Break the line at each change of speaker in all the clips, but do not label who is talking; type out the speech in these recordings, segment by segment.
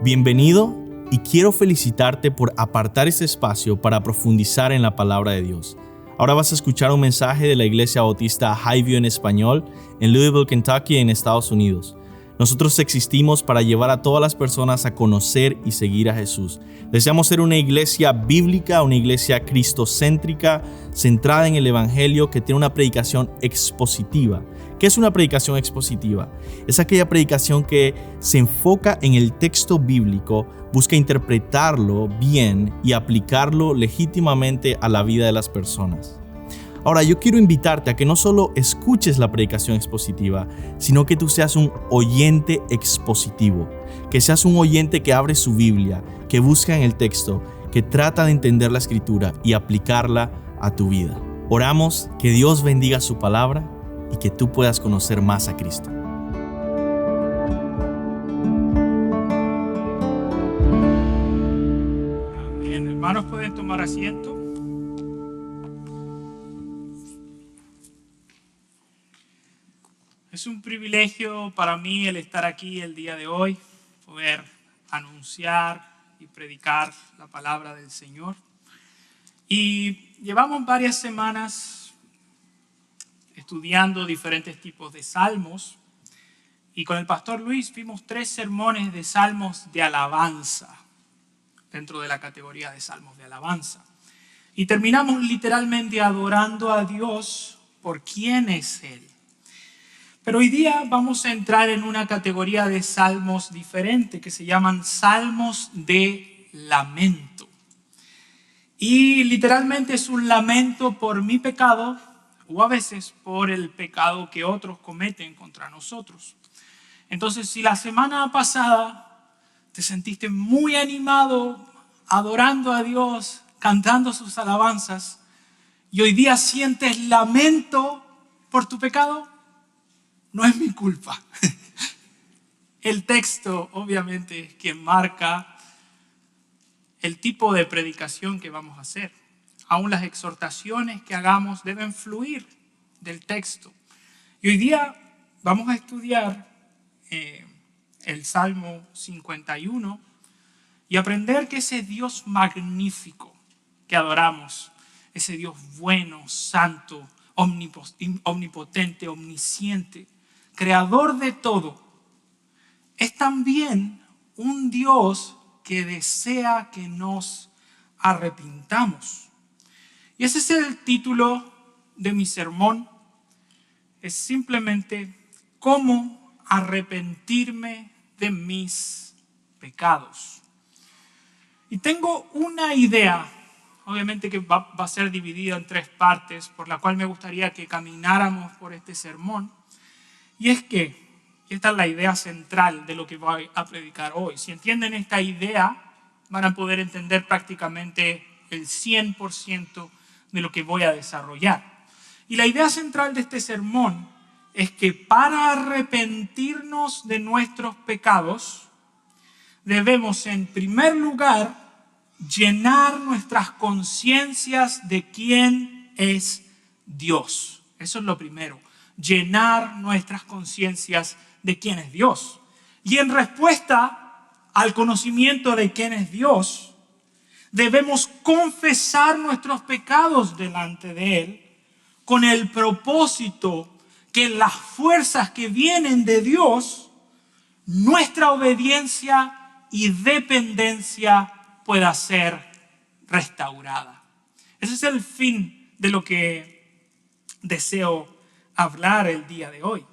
Bienvenido y quiero felicitarte por apartar este espacio para profundizar en la palabra de Dios. Ahora vas a escuchar un mensaje de la Iglesia Bautista Highview en español en Louisville, Kentucky, en Estados Unidos. Nosotros existimos para llevar a todas las personas a conocer y seguir a Jesús. Deseamos ser una iglesia bíblica, una iglesia cristocéntrica, centrada en el Evangelio, que tiene una predicación expositiva. ¿Qué es una predicación expositiva? Es aquella predicación que se enfoca en el texto bíblico, busca interpretarlo bien y aplicarlo legítimamente a la vida de las personas. Ahora, yo quiero invitarte a que no solo escuches la predicación expositiva, sino que tú seas un oyente expositivo, que seas un oyente que abre su Biblia, que busca en el texto, que trata de entender la Escritura y aplicarla a tu vida. Oramos que Dios bendiga su palabra y que tú puedas conocer más a Cristo.
Amén. Hermanos, pueden tomar asiento. Es un privilegio para mí el estar aquí el día de hoy, poder anunciar y predicar la palabra del Señor. Y llevamos varias semanas estudiando diferentes tipos de salmos. Y con el pastor Luis vimos 3 sermones de salmos de alabanza, dentro de la categoría de salmos de alabanza. Y terminamos literalmente adorando a Dios por quién es Él. Pero hoy día vamos a entrar en una categoría de salmos diferente que se llaman salmos de lamento. Y literalmente es un lamento por mi pecado o a veces por el pecado que otros cometen contra nosotros. Entonces, si la semana pasada te sentiste muy animado, adorando a Dios, cantando sus alabanzas, y hoy día sientes lamento por tu pecado, no es mi culpa. El texto, obviamente, es quien marca el tipo de predicación que vamos a hacer. Aún las exhortaciones que hagamos deben fluir del texto. Y hoy día vamos a estudiar el Salmo 51 y aprender que ese Dios magnífico que adoramos, ese Dios bueno, santo, omnipotente, omnisciente, creador de todo, es también un Dios que desea que nos arrepintamos. Y ese es el título de mi sermón. Es simplemente cómo arrepentirme de mis pecados. Y tengo una idea, obviamente que va a ser dividida en 3 partes, por la cual me gustaría que camináramos por este sermón. Y es que, esta es la idea central de lo que voy a predicar hoy. Si entienden esta idea, van a poder entender prácticamente el 100% de lo que voy a desarrollar. Y la idea central de este sermón es que para arrepentirnos de nuestros pecados, debemos en primer lugar llenar nuestras conciencias de quién es Dios. Eso es lo primero. Llenar nuestras conciencias de quién es Dios. Y en respuesta al conocimiento de quién es Dios, debemos confesar nuestros pecados delante de Él con el propósito que las fuerzas que vienen de Dios, nuestra obediencia y dependencia pueda ser restaurada. Ese es el fin de lo que deseo hablar el día de hoy.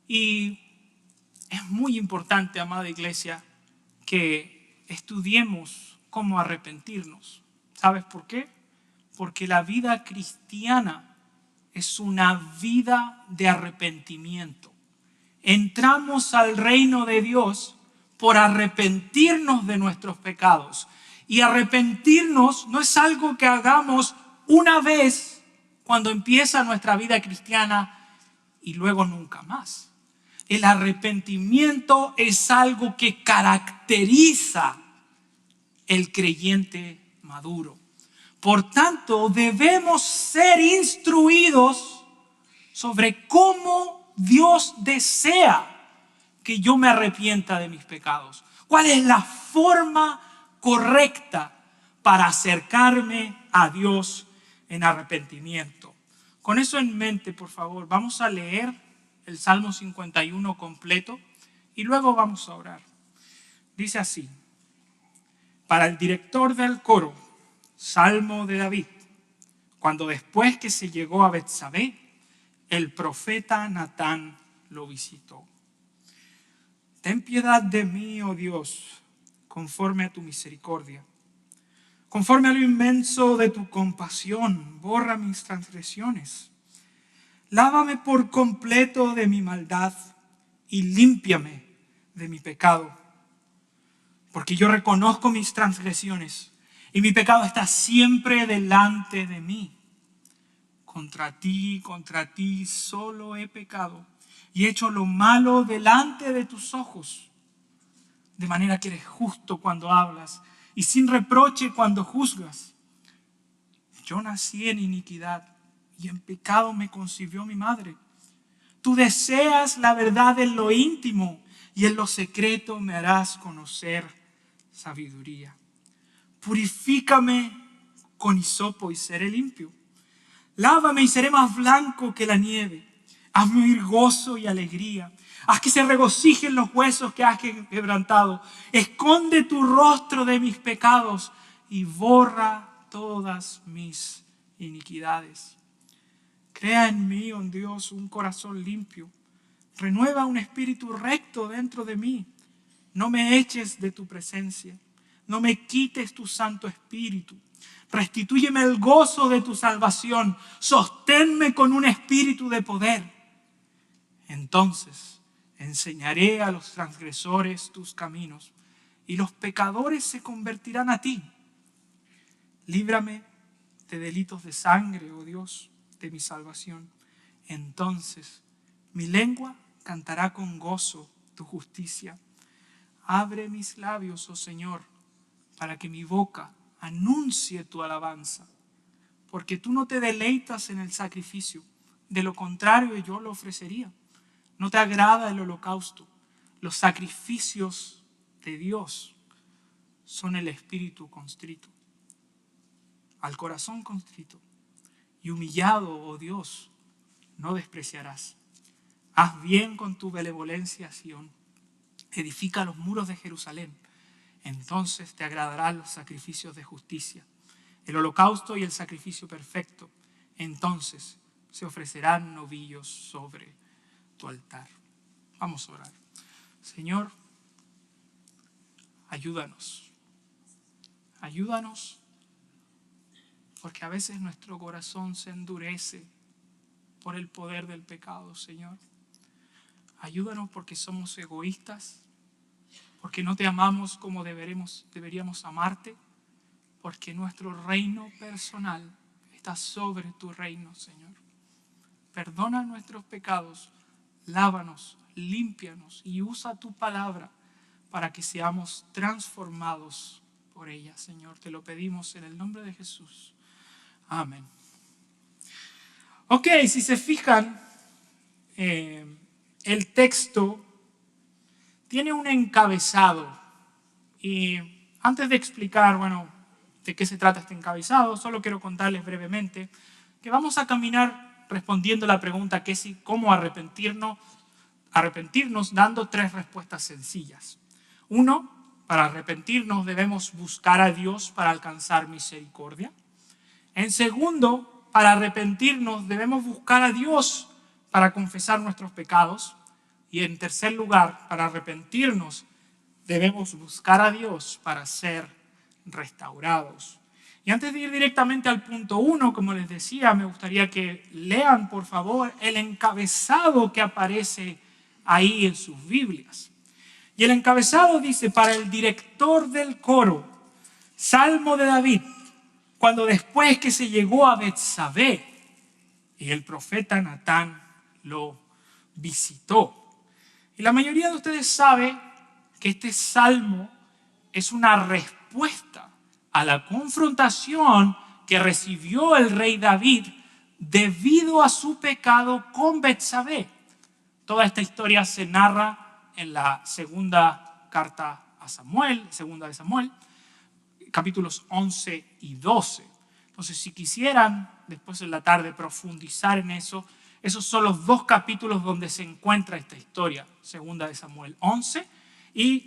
Y es muy importante, amada iglesia, que estudiemos cómo arrepentirnos. ¿Sabes por qué? Porque la vida cristiana es una vida de arrepentimiento. Entramos al reino de Dios por arrepentirnos de nuestros pecados. Y arrepentirnos no es algo que hagamos una vez cuando empieza nuestra vida cristiana y luego nunca más. El arrepentimiento es algo que caracteriza el creyente maduro. Por tanto, debemos ser instruidos sobre cómo Dios desea que yo me arrepienta de mis pecados. ¿Cuál es la forma correcta para acercarme a Dios en arrepentimiento? Con eso en mente, por favor, vamos a leer el Salmo 51 completo y luego vamos a orar. Dice así: para el director del coro, Salmo de David, cuando después que se llegó a Betsabé, el profeta Natán lo visitó. Ten piedad de mí, oh Dios, conforme a tu misericordia. Conforme a lo inmenso de tu compasión, borra mis transgresiones. Lávame por completo de mi maldad y límpiame de mi pecado. Porque yo reconozco mis transgresiones y mi pecado está siempre delante de mí. Contra ti solo he pecado y he hecho lo malo delante de tus ojos. De manera que eres justo cuando hablas y sin reproche cuando juzgas. Yo nací en iniquidad y en pecado me concibió mi madre. Tú deseas la verdad en lo íntimo y en lo secreto me harás conocer sabiduría. Purifícame con hisopo y seré limpio. Lávame y seré más blanco que la nieve. Hazme oír gozo y alegría. Haz que se regocijen los huesos que has quebrantado. Esconde tu rostro de mis pecados y borra todas mis iniquidades. Crea en mí, oh Dios, un corazón limpio. Renueva un espíritu recto dentro de mí. No me eches de tu presencia. No me quites tu Santo Espíritu. Restitúyeme el gozo de tu salvación. Sosténme con un espíritu de poder. Entonces enseñaré a los transgresores tus caminos y los pecadores se convertirán a ti. Líbrame de delitos de sangre, oh Dios, de mi salvación. Entonces mi lengua cantará con gozo tu justicia. Abre mis labios, oh Señor, para que mi boca anuncie tu alabanza. Porque tú no te deleitas en el sacrificio, de lo contrario yo lo ofrecería. No te agrada el holocausto. Los sacrificios de Dios son el espíritu contrito. Al corazón contrito y humillado, oh Dios, no despreciarás. Haz bien con tu benevolencia, Sión. Edifica los muros de Jerusalén. Entonces te agradarán los sacrificios de justicia, el holocausto y el sacrificio perfecto. Entonces se ofrecerán novillos sobre tu altar. Vamos a orar. Señor, ayúdanos. Ayúdanos, porque a veces nuestro corazón se endurece por el poder del pecado, Señor. Ayúdanos porque somos egoístas, porque no te amamos como deberíamos amarte, porque nuestro reino personal está sobre tu reino, Señor. Perdona nuestros pecados, lávanos, límpianos y usa tu palabra para que seamos transformados por ella, Señor. Te lo pedimos en el nombre de Jesús. Amén. Ok, si se fijan, el texto tiene un encabezado. Y antes de explicar, de qué se trata este encabezado, solo quiero contarles brevemente que vamos a caminar respondiendo la pregunta que es cómo arrepentirnos dando 3 respuestas sencillas. 1, para arrepentirnos debemos buscar a Dios para alcanzar misericordia. En segundo, para arrepentirnos debemos buscar a Dios para confesar nuestros pecados. Y en tercer lugar, para arrepentirnos debemos buscar a Dios para ser restaurados. Y antes de ir directamente al punto 1, como les decía, me gustaría que lean, por favor, el encabezado que aparece ahí en sus Biblias. Y el encabezado dice: para el director del coro, Salmo de David, cuando después que se llegó a Betsabé y el profeta Natán lo visitó. Y la mayoría de ustedes sabe que este salmo es una respuesta a la confrontación que recibió el rey David debido a su pecado con Betsabé. Toda esta historia se narra en la segunda carta a Samuel, segunda de Samuel, capítulos 11 y 12. Entonces, si quisieran después en la tarde profundizar en eso, esos son los dos capítulos donde se encuentra esta historia, segunda de Samuel 11 y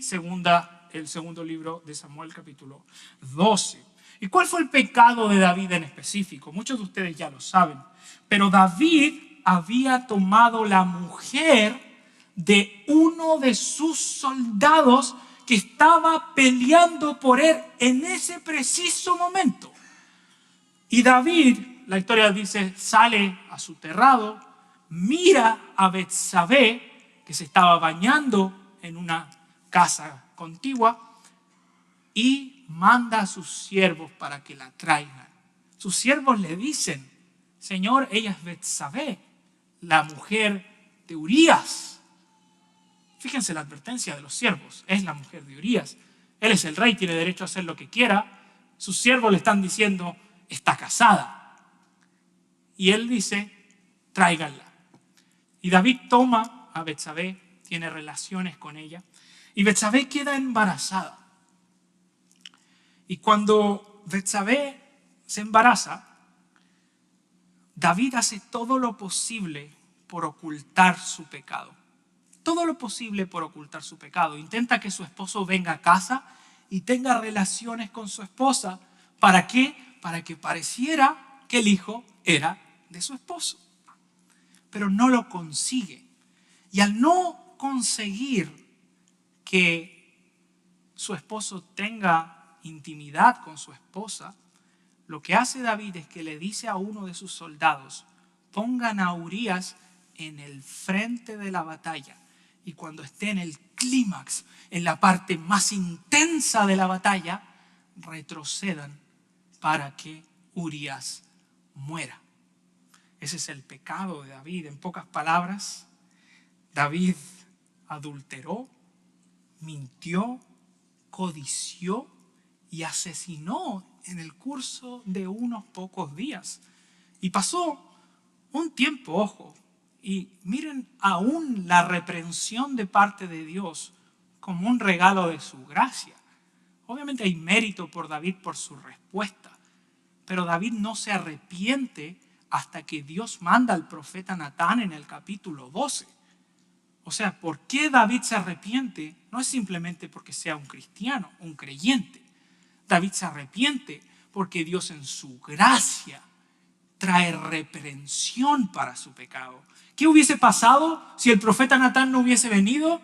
el segundo libro de Samuel, capítulo 12. ¿Y cuál fue el pecado de David en específico? Muchos de ustedes ya lo saben, pero David había tomado la mujer de uno de sus soldados que estaba peleando por él en ese preciso momento. Y David, la historia dice, sale a su terrado, mira a Betsabé, que se estaba bañando en una casa contigua, y manda a sus siervos para que la traigan. Sus siervos le dicen, Señor, ella es Betsabé, la mujer de Urías. Fíjense la advertencia de los siervos, es la mujer de Urías. Él es el rey, tiene derecho a hacer lo que quiera. Sus siervos le están diciendo, está casada. Y él dice, tráiganla. Y David toma a Betsabé, tiene relaciones con ella, y Betsabé queda embarazada. Y cuando Betsabé se embaraza, David hace todo lo posible por ocultar su pecado. Todo lo posible por ocultar su pecado. Intenta que su esposo venga a casa y tenga relaciones con su esposa. ¿Para qué? Para que pareciera que el hijo era de su esposo. Pero no lo consigue. Y al no conseguir que su esposo tenga intimidad con su esposa, lo que hace David es que le dice a uno de sus soldados, pongan a Urías en el frente de la batalla. Y cuando esté en el clímax, en la parte más intensa de la batalla, retrocedan para que Urías muera. Ese es el pecado de David. En pocas palabras, David adulteró, mintió, codició y asesinó en el curso de unos pocos días. Y pasó un tiempo, ojo, y miren aún la reprensión de parte de Dios como un regalo de su gracia. Obviamente hay mérito por David por su respuesta, pero David no se arrepiente hasta que Dios manda al profeta Natán en el capítulo 12. O sea, ¿por qué David se arrepiente? No es simplemente porque sea un cristiano, un creyente. David se arrepiente porque Dios en su gracia trae reprensión para su pecado. ¿Qué hubiese pasado si el profeta Natán no hubiese venido?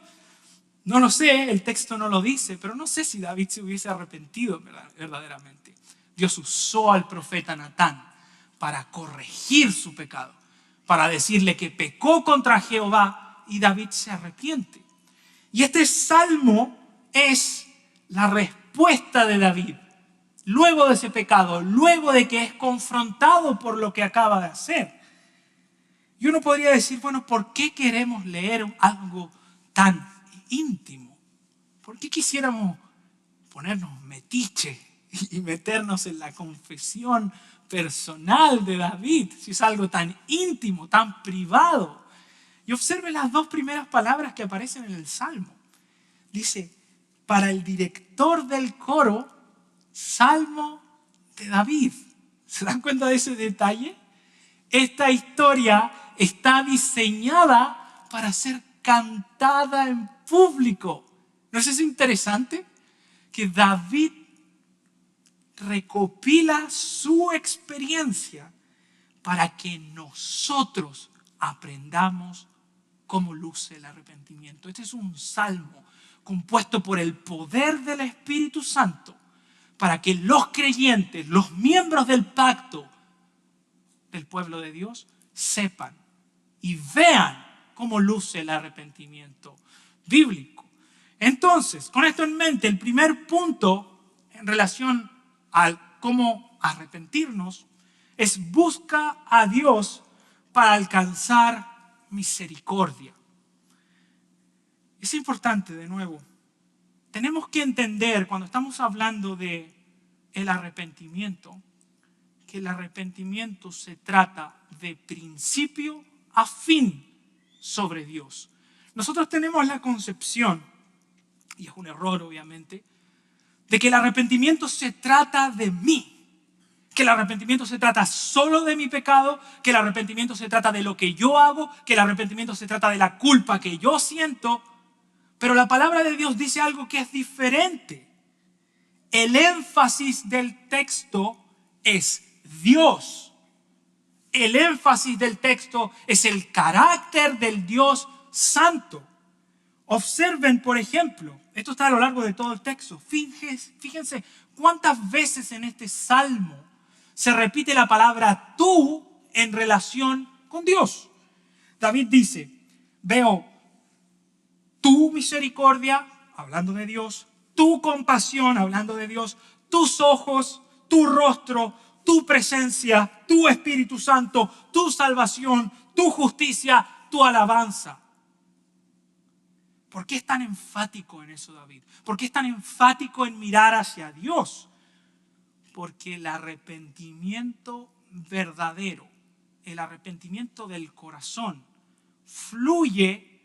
No lo sé, el texto no lo dice, pero no sé si David se hubiese arrepentido verdaderamente. Dios usó al profeta Natán para corregir su pecado, para decirle que pecó contra Jehová y David se arrepiente. Y este salmo es la respuesta de David luego de ese pecado, luego de que es confrontado por lo que acaba de hacer. Y uno podría decir, bueno, ¿por qué queremos leer algo tan íntimo? ¿Por qué quisiéramos ponernos metiche y meternos en la confesión personal de David si es algo tan íntimo, tan privado? Y observe las dos primeras palabras que aparecen en el Salmo. Dice, para el director del coro, Salmo de David. ¿Se dan cuenta de ese detalle? Esta historia está diseñada para ser cantada en público. ¿No es eso interesante? Que David recopila su experiencia para que nosotros aprendamos cómo luce el arrepentimiento. Este es un salmo compuesto por el poder del Espíritu Santo para que los creyentes, los miembros del pacto del pueblo de Dios, sepan y vean cómo luce el arrepentimiento bíblico. Entonces, con esto en mente, el primer punto en relación a cómo arrepentirnos es busca a Dios para alcanzar misericordia. Es importante, de nuevo, tenemos que entender cuando estamos hablando de el arrepentimiento, que el arrepentimiento se trata de principio a fin sobre Dios. Nosotros tenemos la concepción y es un error obviamente, de que el arrepentimiento se trata de mí. Que el arrepentimiento se trata solo de mi pecado, que el arrepentimiento se trata de lo que yo hago, que el arrepentimiento se trata de la culpa que yo siento. Pero la palabra de Dios dice algo que es diferente. El énfasis del texto es Dios. El énfasis del texto es el carácter del Dios santo. Observen, por ejemplo, esto está a lo largo de todo el texto. Fíjense cuántas veces en este salmo se repite la palabra tú en relación con Dios. David dice, veo tu misericordia, hablando de Dios, tu compasión, hablando de Dios, tus ojos, tu rostro, tu presencia, tu Espíritu Santo, tu salvación, tu justicia, tu alabanza. ¿Por qué es tan enfático en eso, David? ¿Por qué es tan enfático en mirar hacia Dios? Porque el arrepentimiento verdadero, el arrepentimiento del corazón, fluye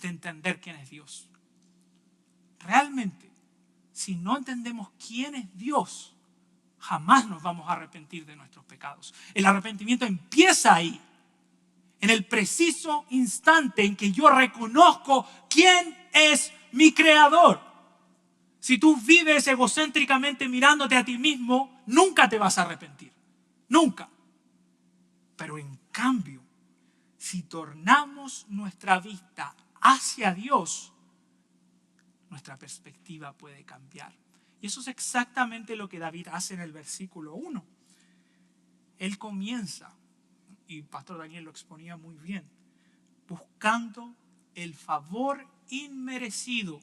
de entender quién es Dios. Realmente, si no entendemos quién es Dios, jamás nos vamos a arrepentir de nuestros pecados. El arrepentimiento empieza ahí, en el preciso instante en que yo reconozco quién es mi creador. Si tú vives egocéntricamente mirándote a ti mismo, nunca te vas a arrepentir. Nunca. Pero en cambio, si tornamos nuestra vista hacia Dios, nuestra perspectiva puede cambiar. Y eso es exactamente lo que David hace en el versículo 1. Él comienza, y Pastor Daniel lo exponía muy bien, buscando el favor inmerecido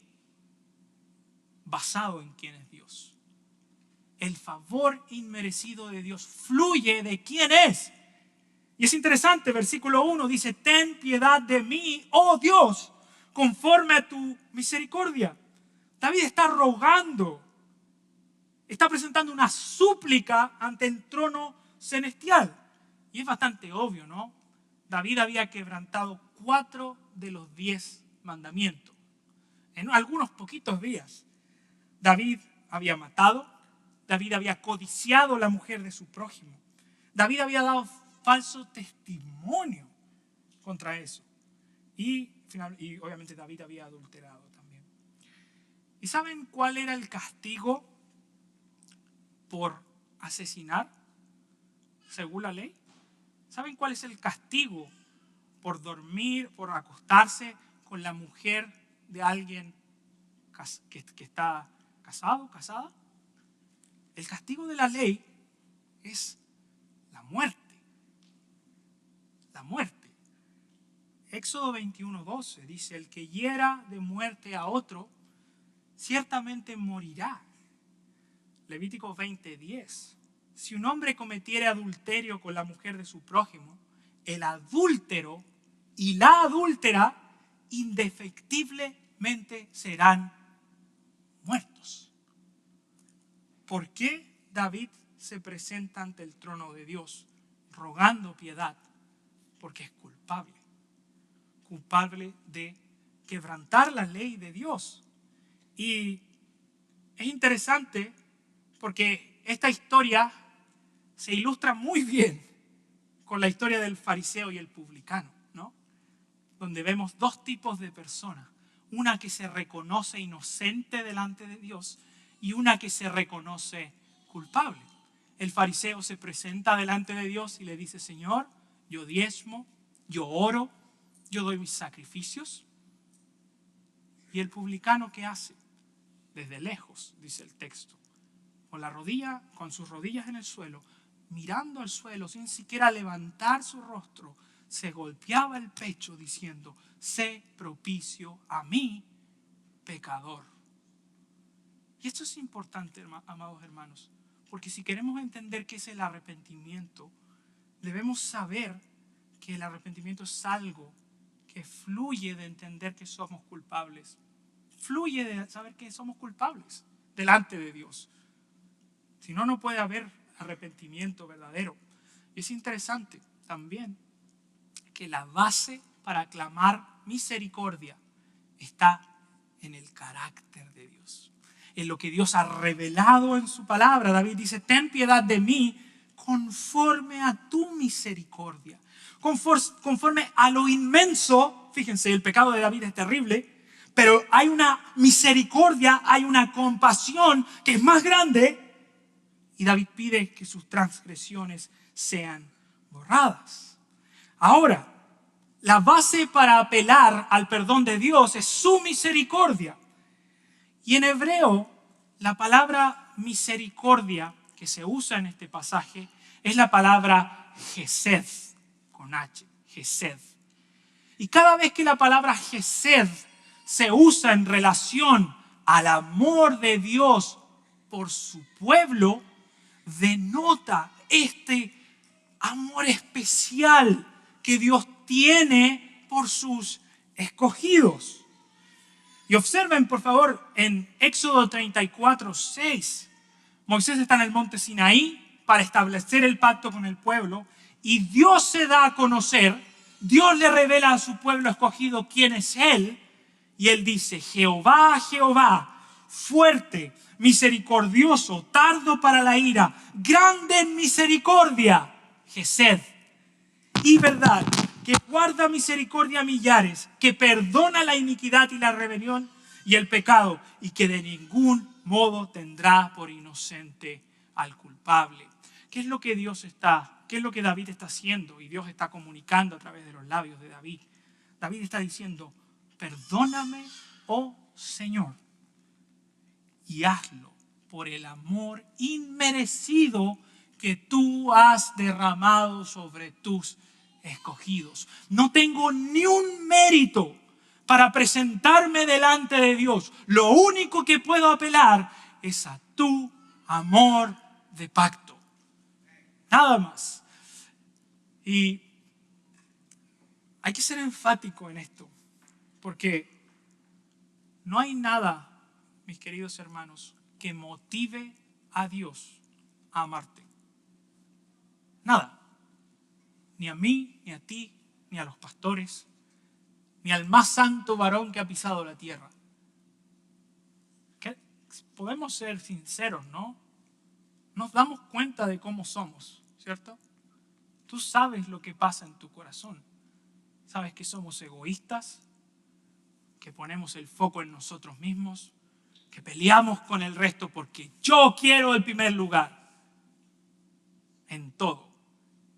basado en quién es Dios. El favor inmerecido de Dios fluye de quién es. Y es interesante, versículo 1 dice, ten piedad de mí, oh Dios, conforme a tu misericordia. David está rogando, está presentando una súplica ante el trono celestial. Y es bastante obvio, ¿no? David había quebrantado 4 de los 10 mandamientos en algunos poquitos días. David había matado, David había codiciado a la mujer de su prójimo, David había dado falso testimonio contra eso y obviamente David había adulterado también. ¿Y saben cuál era el castigo por asesinar según la ley? ¿Saben cuál es el castigo por dormir, por acostarse con la mujer de alguien que está casado, casada? El castigo de la ley es la muerte. La muerte. Éxodo 21:12 dice, el que hiera de muerte a otro, ciertamente morirá. Levítico 20:10. Si un hombre cometiere adulterio con la mujer de su prójimo, el adúltero y la adúltera indefectiblemente serán muertos. ¿Por qué David se presenta ante el trono de Dios rogando piedad? Porque es culpable. Culpable de quebrantar la ley de Dios. Y es interesante porque esta historia se ilustra muy bien con la historia del fariseo y el publicano, ¿no? Donde vemos dos tipos de personas. Una que se reconoce inocente delante de Dios y una que se reconoce culpable. El fariseo se presenta delante de Dios y le dice, Señor, yo diezmo, yo oro, yo doy mis sacrificios. ¿Y el publicano qué hace? Desde lejos, dice el texto, con sus rodillas en el suelo, mirando al suelo sin siquiera levantar su rostro, se golpeaba el pecho diciendo, sé propicio a mí, pecador. Y esto es importante, amados hermanos, porque si queremos entender qué es el arrepentimiento, debemos saber que el arrepentimiento es algo que fluye de entender que somos culpables. Fluye de saber que somos culpables delante de Dios. Si no, no puede haber arrepentimiento verdadero. Y es interesante también que la base para clamar misericordia está en el carácter de Dios, en lo que Dios ha revelado en su palabra. David dice, ten piedad de mí conforme a tu misericordia, conforme a lo inmenso. Fíjense, el pecado de David es terrible, pero hay una misericordia, hay una compasión que es más grande. Y David pide que sus transgresiones sean borradas. Ahora, la base para apelar al perdón de Dios es su misericordia. Y en hebreo, la palabra misericordia que se usa en este pasaje es la palabra Hesed, con H, Hesed. Y cada vez que la palabra Hesed se usa en relación al amor de Dios por su pueblo, denota este amor especial que Dios tiene por sus escogidos. Y observen, por favor, en Éxodo 34:6, Moisés está en el monte Sinaí para establecer el pacto con el pueblo y Dios se da a conocer, Dios le revela a su pueblo escogido quién es Él y Él dice, Jehová, Jehová, fuerte, misericordioso, tardo para la ira, grande en misericordia, Hesed, y verdad, que guarda misericordia a millares, que perdona la iniquidad y la rebelión y el pecado, y que de ningún modo tendrá por inocente al culpable. ¿Qué es lo que qué es lo que David está haciendo? Y Dios está comunicando a través de los labios de David. David está diciendo, perdóname, oh Señor, y hazlo por el amor inmerecido que tú has derramado sobre tus escogidos. No tengo ni un mérito para presentarme delante de Dios. Lo único que puedo apelar es a tu amor de pacto. Nada más. Y hay que ser enfático en esto, porque no hay nada, mis queridos hermanos, que motive a Dios a amarte. Nada. Ni a mí, ni a ti, ni a los pastores, ni al más santo varón que ha pisado la tierra. Podemos ser sinceros, ¿no? Nos damos cuenta de cómo somos, ¿cierto? Tú sabes lo que pasa en tu corazón. Sabes que somos egoístas, que ponemos el foco en nosotros mismos, que peleamos con el resto porque yo quiero el primer lugar en todo.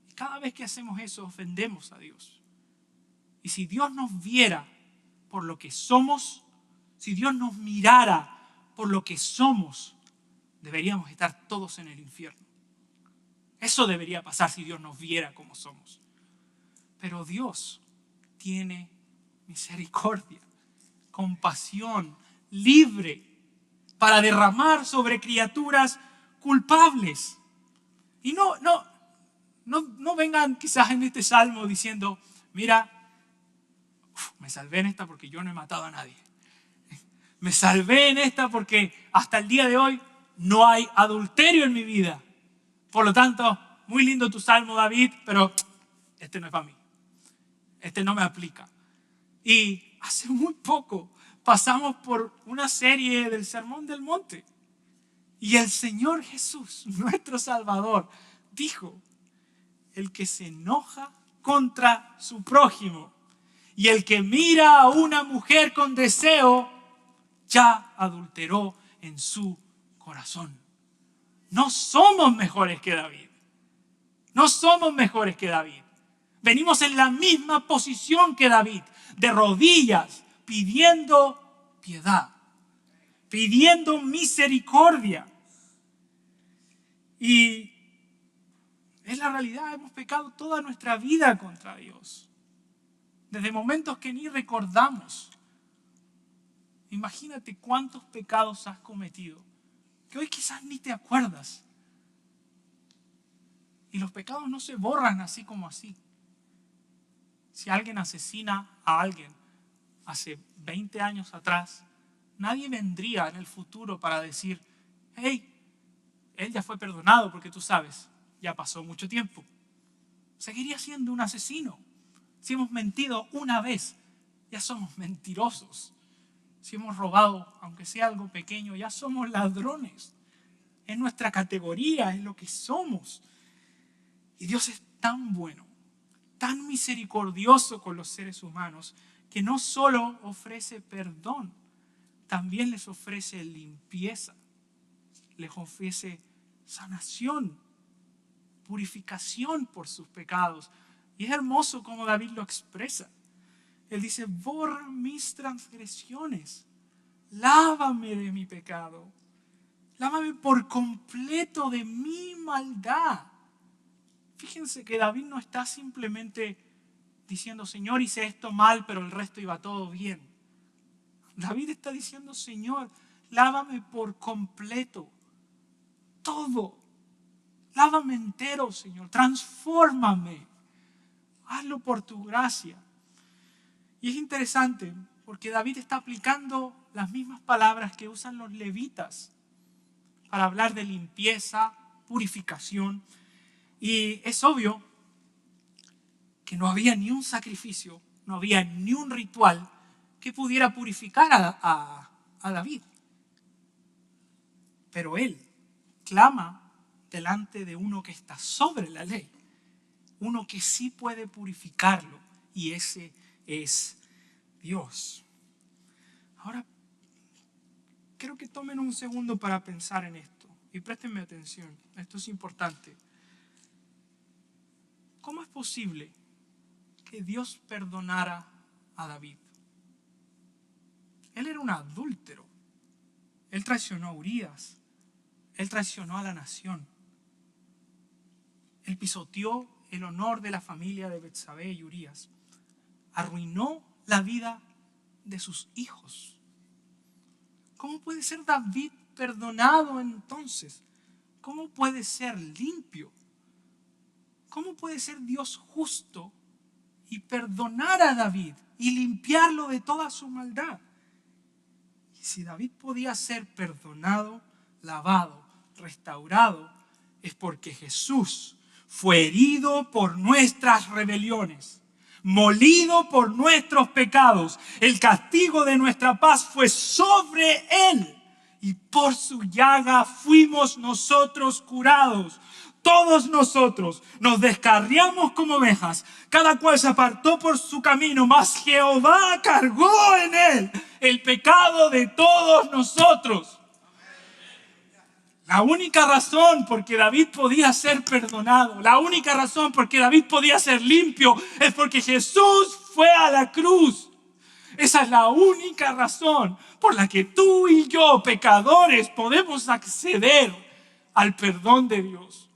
Y cada vez que hacemos eso ofendemos a Dios. Y si Dios nos viera por lo que somos, si Dios nos mirara por lo que somos, deberíamos estar todos en el infierno. Eso debería pasar si Dios nos viera como somos. Pero Dios tiene misericordia, compasión, libre para derramar sobre criaturas culpables. Y no vengan quizás en este salmo diciendo, mira, me salvé en esta porque yo no he matado a nadie. Me salvé en esta porque hasta el día de hoy no hay adulterio en mi vida. Por lo tanto, muy lindo tu salmo, David, pero este no es para mí. Este no me aplica. Y hace muy poco pasamos por una serie del Sermón del Monte. Y el Señor Jesús, nuestro Salvador, dijo, el que se enoja contra su prójimo y el que mira a una mujer con deseo, ya adulteró en su corazón. No somos mejores que David. No somos mejores que David. Venimos en la misma posición que David, de rodillas, pidiendo piedad, pidiendo misericordia. Y es la realidad, hemos pecado toda nuestra vida contra Dios. Desde momentos que ni recordamos. Imagínate cuántos pecados has cometido, que hoy quizás ni te acuerdas. Y los pecados no se borran así como así. Si alguien asesina a alguien hace 20 años atrás, nadie vendría en el futuro para decir, hey, él ya fue perdonado porque tú sabes, ya pasó mucho tiempo. Seguiría siendo un asesino. Si hemos mentido una vez, ya somos mentirosos. si hemos robado, aunque sea algo pequeño, ya somos ladrones. Es nuestra categoría, es lo que somos. Y Dios es tan bueno, tan misericordioso con los seres humanos, que no solo ofrece perdón, también les ofrece limpieza, les ofrece sanación, purificación por sus pecados. Y es hermoso como David lo expresa. Él dice: borra mis transgresiones, lávame de mi pecado, lávame por completo de mi maldad. Fíjense que David no está simplemente diciendo: Señor, hice esto mal, pero el resto iba todo bien. David está diciendo: Señor, lávame por completo, todo. Lávame entero, Señor, transfórmame. Hazlo por tu gracia. Y es interesante porque David está aplicando las mismas palabras que usan los levitas para hablar de limpieza, purificación. Y es obvio que no había ni un sacrificio, no había ni un ritual que pudiera purificar a David. Pero él clama delante de uno que está sobre la ley, uno que sí puede purificarlo, y ese es Dios. Ahora, quiero que tomen un segundo para pensar en esto y préstenme atención. Esto es importante. ¿Cómo es posible que Dios perdonara a David? Él era un adúltero. Él traicionó a Urías. Él traicionó a la nación. Él pisoteó el honor de la familia de Betsabé y Urías. Arruinó la vida de sus hijos. ¿Cómo puede ser David perdonado entonces? ¿Cómo puede ser limpio? ¿Cómo puede ser Dios justo y perdonar a David y limpiarlo de toda su maldad? Y si David podía ser perdonado, lavado, restaurado, es porque Jesús fue herido por nuestras rebeliones, molido por nuestros pecados. El castigo de nuestra paz fue sobre él, y por su llaga fuimos nosotros curados. Todos nosotros nos descarriamos como ovejas, cada cual se apartó por su camino, mas Jehová cargó en él el pecado de todos nosotros. La única razón por que David podía ser perdonado, la única razón por que David podía ser limpio, es porque Jesús fue a la cruz. Esa es la única razón por la que tú y yo, pecadores, podemos acceder al perdón de Dios.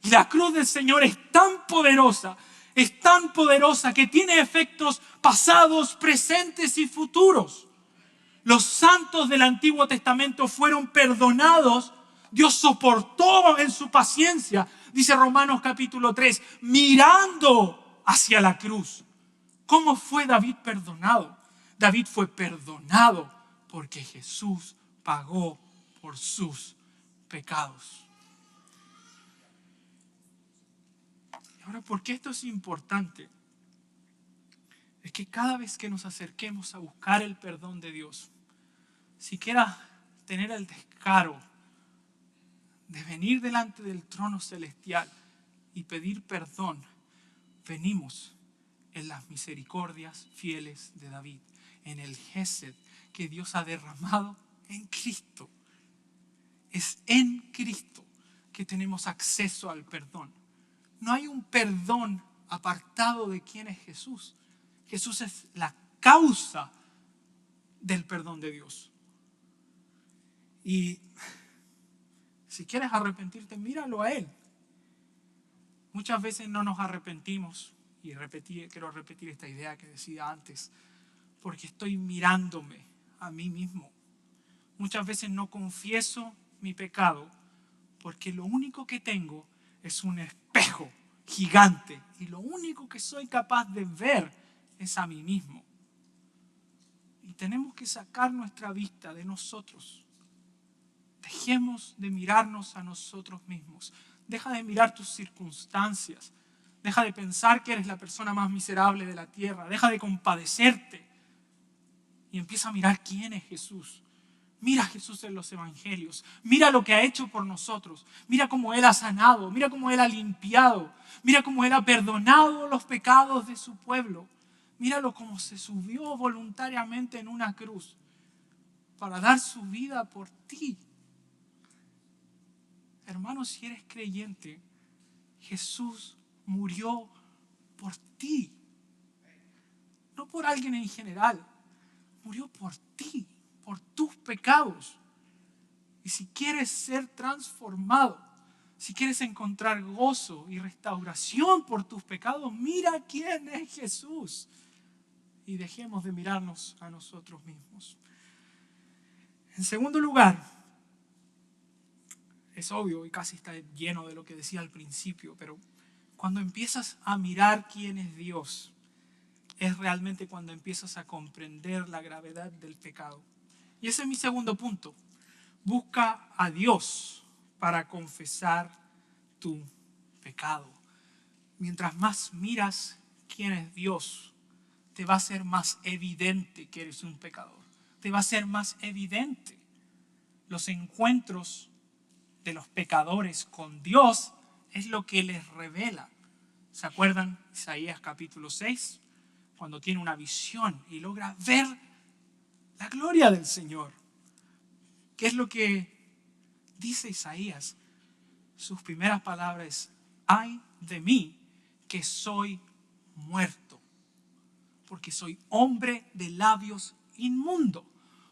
Y la cruz del Señor es tan poderosa que tiene efectos pasados, presentes y futuros. Los santos del Antiguo Testamento fueron perdonados. Dios soportó en su paciencia, dice Romanos capítulo 3, mirando hacia la cruz. ¿Cómo fue David perdonado? David fue perdonado porque Jesús pagó por sus pecados. Ahora, ¿por qué esto es importante? Es que cada vez que nos acerquemos a buscar el perdón de Dios, siquiera tener el descaro de venir delante del trono celestial y pedir perdón, venimos en las misericordias fieles de David, en el Gesed que Dios ha derramado en Cristo. Es en Cristo que tenemos acceso al perdón. No hay un perdón apartado de quién es Jesús. Jesús es la causa del perdón de Dios. Y si quieres arrepentirte, míralo a Él. Muchas veces no nos arrepentimos, y quiero repetir esta idea que decía antes, porque estoy mirándome a mí mismo. Muchas veces no confieso mi pecado porque lo único que tengo es un espejo gigante y lo único que soy capaz de ver es a mí mismo. Y tenemos que sacar nuestra vista de nosotros. Dejemos de mirarnos a nosotros mismos. Deja de mirar tus circunstancias. Deja de pensar que eres la persona más miserable de la tierra. Deja de compadecerte y empieza a mirar quién es Jesús. Mira a Jesús en los evangelios. Mira lo que ha hecho por nosotros. Mira cómo Él ha sanado. Mira cómo Él ha limpiado. Mira cómo Él ha perdonado los pecados de su pueblo. Míralo cómo se subió voluntariamente en una cruz para dar su vida por ti. Hermano, si eres creyente, Jesús murió por ti. No por alguien en general. Murió por ti, por tus pecados. Y si quieres ser transformado, si quieres encontrar gozo y restauración por tus pecados, mira quién es Jesús. Y dejemos de mirarnos a nosotros mismos. En segundo lugar, es obvio y casi está lleno de lo que decía al principio, pero cuando empiezas a mirar quién es Dios, es realmente cuando empiezas a comprender la gravedad del pecado. Y ese es mi segundo punto. Busca a Dios para confesar tu pecado. Mientras más miras quién es Dios, te va a ser más evidente que eres un pecador. Te va a ser más evidente. Los encuentros de los pecadores con Dios es lo que les revela. ¿Se acuerdan? Isaías capítulo 6, cuando tiene una visión y logra ver la gloria del Señor. ¿Qué es lo que dice Isaías? Sus primeras palabras: ay de mí que soy muerto, porque soy hombre de labios inmundos.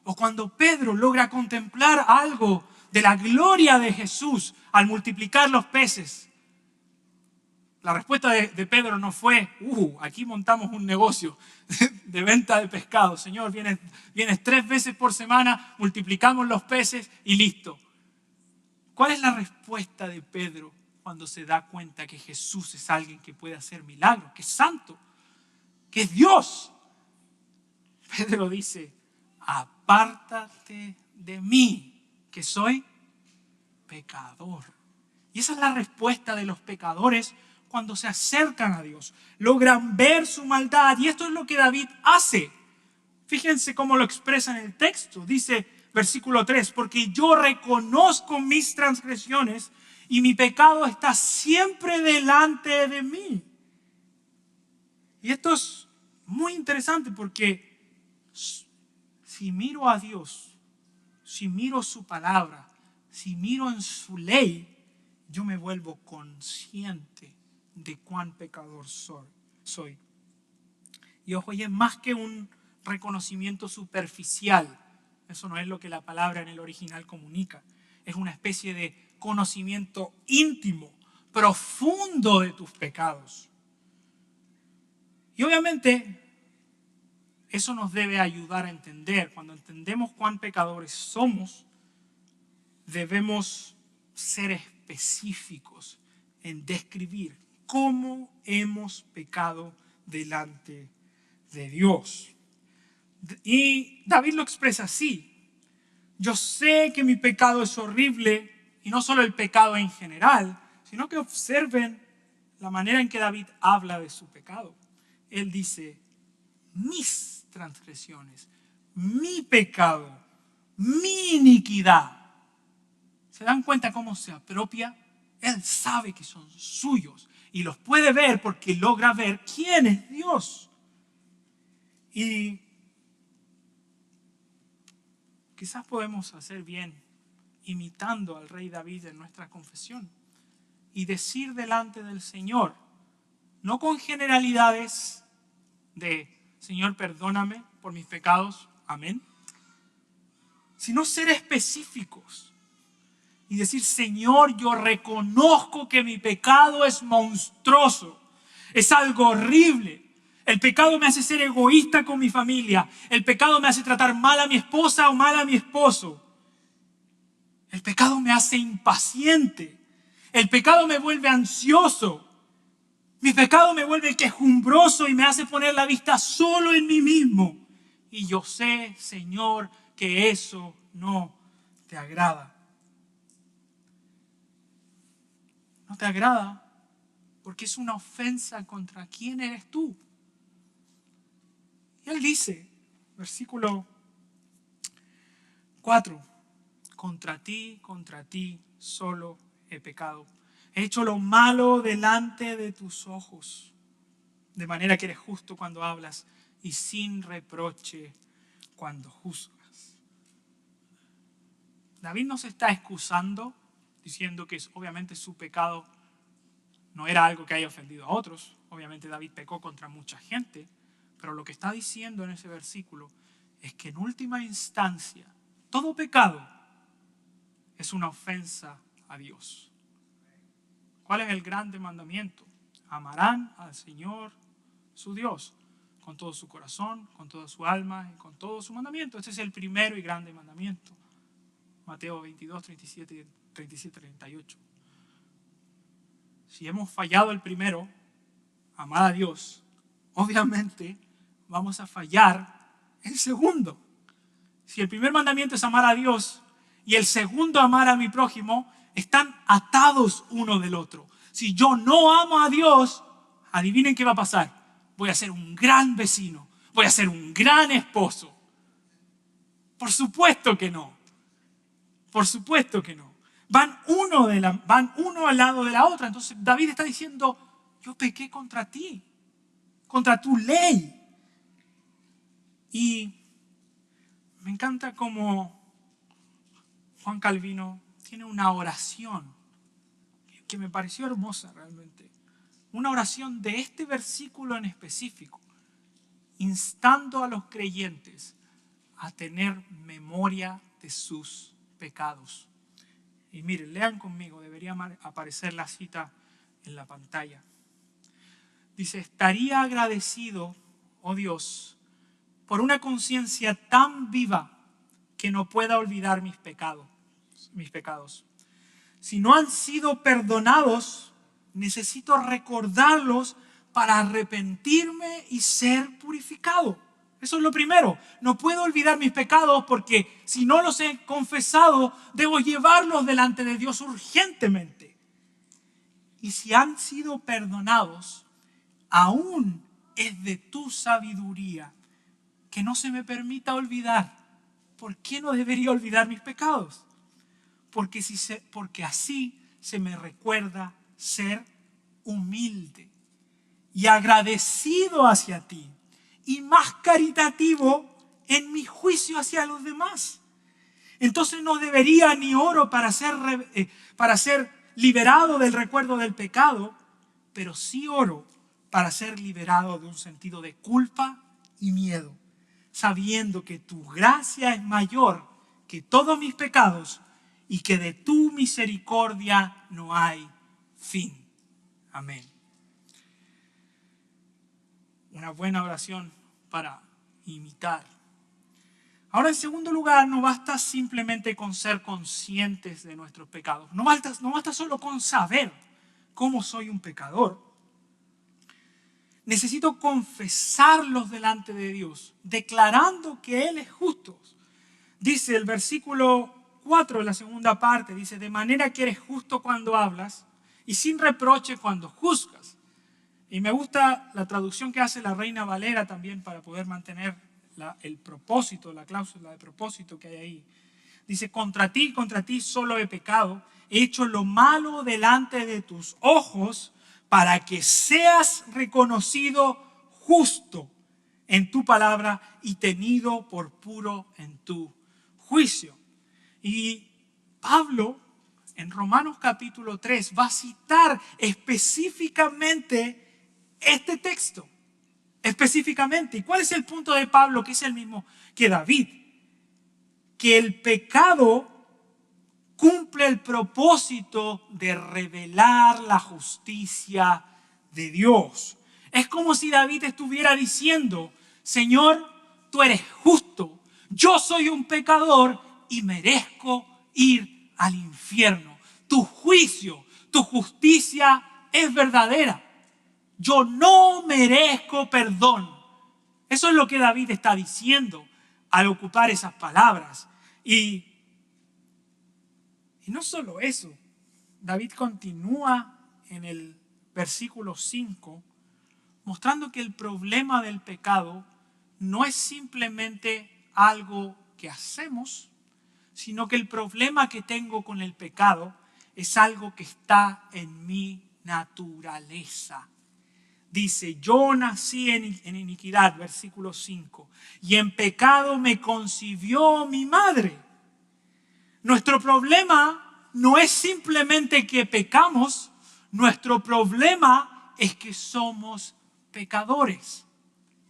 O cuando Pedro logra contemplar algo de la gloria de Jesús al multiplicar los peces. La respuesta de Pedro no fue: aquí montamos un negocio de venta de pescado. Señor, vienes 3 veces por semana, multiplicamos los peces y listo. ¿Cuál es la respuesta de Pedro cuando se da cuenta que Jesús es alguien que puede hacer milagros, que es santo, que es Dios? Pedro dice: apártate de mí, que soy pecador. Y esa es la respuesta de los pecadores cuando se acercan a Dios. Logran ver su maldad. Y esto es lo que David hace. Fíjense cómo lo expresa en el texto. Dice, versículo 3, porque yo reconozco mis transgresiones y mi pecado está siempre delante de mí. Y esto es muy interesante porque si miro a Dios, si miro su palabra, si miro en su ley, yo me vuelvo consciente de cuán pecador soy. Y ojo, y es más que un reconocimiento superficial. Eso no es lo que la palabra en el original comunica. Es una especie de conocimiento íntimo, profundo de tus pecados. Y obviamente eso nos debe ayudar a entender. Cuando entendemos cuán pecadores somos, debemos ser específicos en describir cómo hemos pecado delante de Dios. Y David lo expresa así: yo sé que mi pecado es horrible, y no solo el pecado en general, sino que observen la manera en que David habla de su pecado. Él dice: mis transgresiones, mi pecado, mi iniquidad. ¿Se dan cuenta cómo se apropia? Él sabe que son suyos y los puede ver porque logra ver quién es Dios. Y quizás podemos hacer bien imitando al rey David en nuestra confesión y decir delante del Señor, no con generalidades de Señor, perdóname por mis pecados, amén, sino ser específicos y decir: Señor, yo reconozco que mi pecado es monstruoso, es algo horrible. El pecado me hace ser egoísta con mi familia. El pecado me hace tratar mal a mi esposa o mal a mi esposo. El pecado me hace impaciente. El pecado me vuelve ansioso. Mi pecado me vuelve quejumbroso y me hace poner la vista solo en mí mismo. Y yo sé, Señor, que eso no te agrada. No te agrada porque es una ofensa contra quién eres tú. Y él dice, versículo 4. Contra ti solo he pecado. He hecho lo malo delante de tus ojos, de manera que eres justo cuando hablas y sin reproche cuando juzgas. David no se está excusando diciendo que obviamente su pecado no era algo que haya ofendido a otros. Obviamente David pecó contra mucha gente, pero lo que está diciendo en ese versículo es que en última instancia todo pecado es una ofensa a Dios. ¿Cuál es el grande mandamiento? Amarán al Señor su Dios con todo su corazón, con toda su alma y con todo su mandamiento. Este es el primero y grande mandamiento. Mateo 22, 37, 38. Si hemos fallado el primero, amar a Dios, obviamente vamos a fallar el segundo. Si el primer mandamiento es amar a Dios y el segundo amar a mi prójimo, están atados uno del otro. Si yo no amo a Dios, adivinen qué va a pasar. Voy a ser un gran vecino, voy a ser un gran esposo. Por supuesto que no. Por supuesto que no. Van uno al lado de la otra. Entonces David está diciendo, yo pequé contra ti, contra tu ley. Y me encanta cómo Juan Calvino tiene una oración que me pareció hermosa realmente. Una oración de este versículo en específico, instando a los creyentes a tener memoria de sus pecados. Y miren, lean conmigo, debería aparecer la cita en la pantalla. Dice, estaría agradecido, oh Dios, por una conciencia tan viva que no pueda olvidar mis pecados. Si no han sido perdonados, necesito recordarlos para arrepentirme y ser purificado. Eso es lo primero. No puedo olvidar mis pecados porque si no los he confesado, debo llevarlos delante de Dios urgentemente. Y si han sido perdonados, aún es de tu sabiduría que no se me permita olvidar. ¿Por qué no debería olvidar mis pecados? Porque así se me recuerda ser humilde y agradecido hacia ti y más caritativo en mi juicio hacia los demás. Entonces no debería ni oro para ser liberado del recuerdo del pecado, pero sí oro para ser liberado de un sentido de culpa y miedo, sabiendo que tu gracia es mayor que todos mis pecados y que de tu misericordia no hay fin. Amén. Una buena oración para imitar. Ahora, en segundo lugar, no basta simplemente con ser conscientes de nuestros pecados. No basta solo con saber cómo soy un pecador. Necesito confesarlos delante de Dios, declarando que Él es justo. Dice el versículo 4, la segunda parte, dice, de manera que eres justo cuando hablas y sin reproche cuando juzgas. Y me gusta la traducción que hace la Reina Valera también para poder mantener el propósito, la cláusula de propósito que hay ahí. Dice, contra ti solo he pecado, he hecho lo malo delante de tus ojos para que seas reconocido justo en tu palabra y tenido por puro en tu juicio. Y Pablo en Romanos capítulo 3 va a citar específicamente este texto. Específicamente. ¿Y cuál es el punto de Pablo, que es el mismo que David? Que el pecado cumple el propósito de revelar la justicia de Dios. Es como si David estuviera diciendo, Señor, tú eres justo, yo soy un pecador y merezco ir al infierno. Tu juicio, tu justicia es verdadera. Yo no merezco perdón. Eso es lo que David está diciendo al ocupar esas palabras. Y no solo eso, David continúa en el versículo 5 mostrando que el problema del pecado no es simplemente algo que hacemos, sino que el problema que tengo con el pecado es algo que está en mi naturaleza. Dice, yo nací en iniquidad, versículo 5, y en pecado me concibió mi madre. Nuestro problema no es simplemente que pecamos, nuestro problema es que somos pecadores.